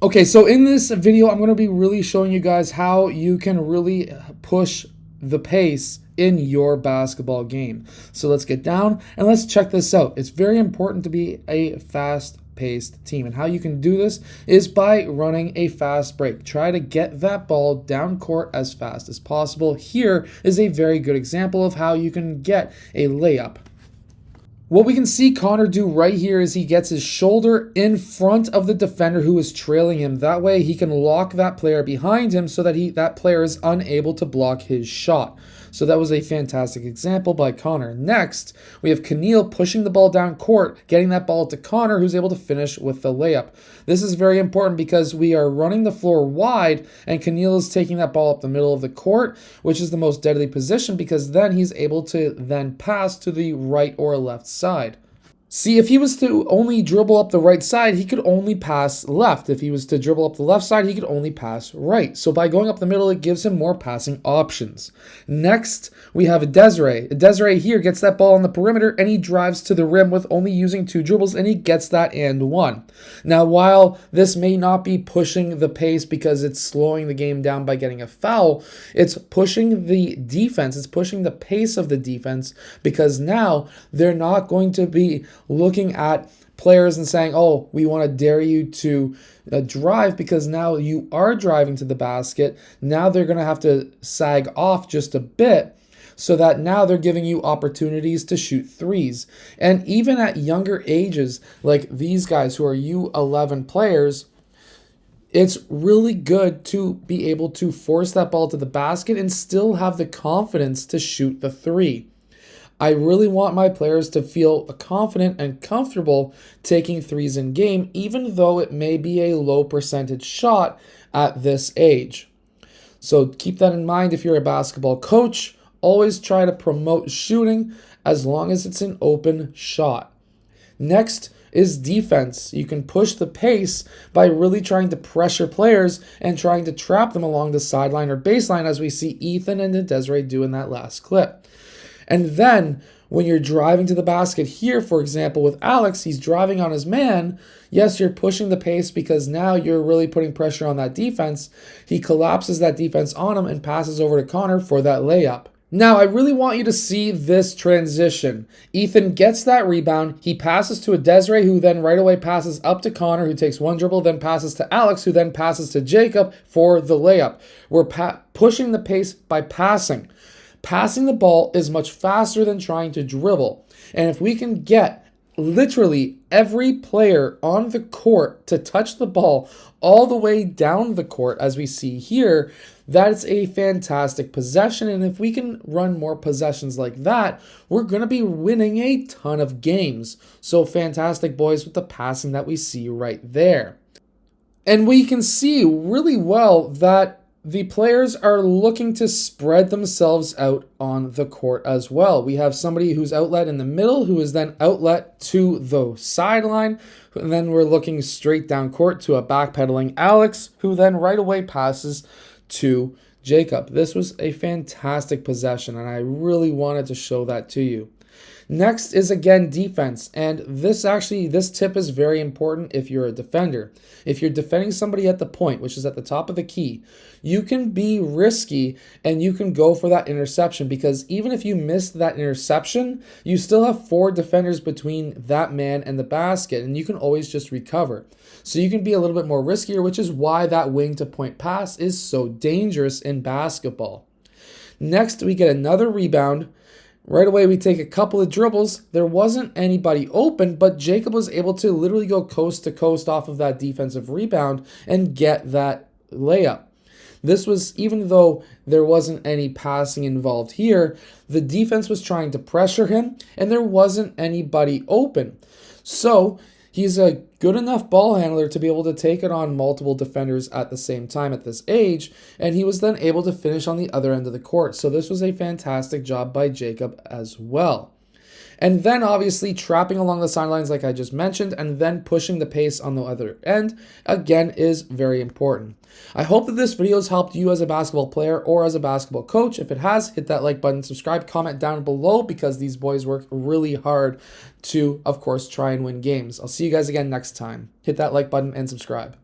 Okay, so in this video, I'm going to be really showing you guys how you can really push the pace in your basketball game. So let's get down and let's check this out. It's very important to be a fast-paced team, and how you can do this is by running a fast break. Try to get that ball down court as fast as possible. Here is a very good example of how you can get a layup. What we can see Connor do right here is he gets his shoulder in front of the defender who is trailing him. That way he can lock that player behind him so that that player is unable to block his shot. So that was a fantastic example by Connor. Next, we have Keneal pushing the ball down court, getting that ball to Connor, who's able to finish with the layup. This is very important because we are running the floor wide, and Keneal is taking that ball up the middle of the court, which is the most deadly position because then he's able to then pass to the right or left side. See, if he was to only dribble up the right side, he could only pass left. If he was to dribble up the left side, he could only pass right. So by going up the middle, it gives him more passing options. Next, we have Desiree. Desiree here gets that ball on the perimeter, and he drives to the rim with only using 2 dribbles, and he gets that and 1. Now, while this may not be pushing the pace because it's slowing the game down by getting a foul, it's pushing the defense. It's pushing the pace of the defense because now they're not going to be looking at players and saying, oh, we want to dare you to drive, because now you are driving to the basket. Now they're going to have to sag off just a bit so that now they're giving you opportunities to shoot threes. And even at younger ages, like these guys who are U11 players, it's really good to be able to force that ball to the basket and still have the confidence to shoot the three. I really want my players to feel confident and comfortable taking threes in game, even though it may be a low percentage shot at this age. So keep that in mind if you're a basketball coach. Always try to promote shooting as long as it's an open shot. Next is defense. You can push the pace by really trying to pressure players and trying to trap them along the sideline or baseline, as we see Ethan and Desiree do in that last clip. And then when you're driving to the basket here, for example, with Alex, he's driving on his man. Yes, you're pushing the pace because now you're really putting pressure on that defense. He collapses that defense on him and passes over to Connor for that layup. Now, I really want you to see this transition. Ethan gets that rebound. He passes to a Desiree, who then right away passes up to Connor, who takes 1 dribble, then passes to Alex, who then passes to Jacob for the layup. We're pushing the pace by passing. Passing the ball is much faster than trying to dribble. And if we can get literally every player on the court to touch the ball all the way down the court, as we see here, that's a fantastic possession. And if we can run more possessions like that, we're going to be winning a ton of games. So fantastic, boys, with the passing that we see right there. And we can see really well that the players are looking to spread themselves out on the court as well. We have somebody who's outlet in the middle, who is then outlet to the sideline. And then we're looking straight down court to a backpedaling Alex, who then right away passes to Jacob. This was a fantastic possession, and I really wanted to show that to you. Next is, again, defense, and this tip is very important if you're a defender. If you're defending somebody at the point, which is at the top of the key, you can be risky and you can go for that interception, because even if you miss that interception, you still have 4 defenders between that man and the basket, and you can always just recover. So you can be a little bit more riskier, which is why that wing to point pass is so dangerous in basketball. Next, we get another rebound. Right away, we take a couple of dribbles. There wasn't anybody open, but Jacob was able to literally go coast to coast off of that defensive rebound and get that layup. This was, even though there wasn't any passing involved here, the defense was trying to pressure him, and there wasn't anybody open. So he's a good enough ball handler to be able to take it on multiple defenders at the same time at this age, and he was then able to finish on the other end of the court. So this was a fantastic job by Jacob as well. And then obviously trapping along the sidelines like I just mentioned, and then pushing the pace on the other end, again, is very important. I hope that this video has helped you as a basketball player or as a basketball coach. If it has, hit that like button, subscribe, comment down below, because these boys work really hard to, of course, try and win games. I'll see you guys again next time. Hit that like button and subscribe.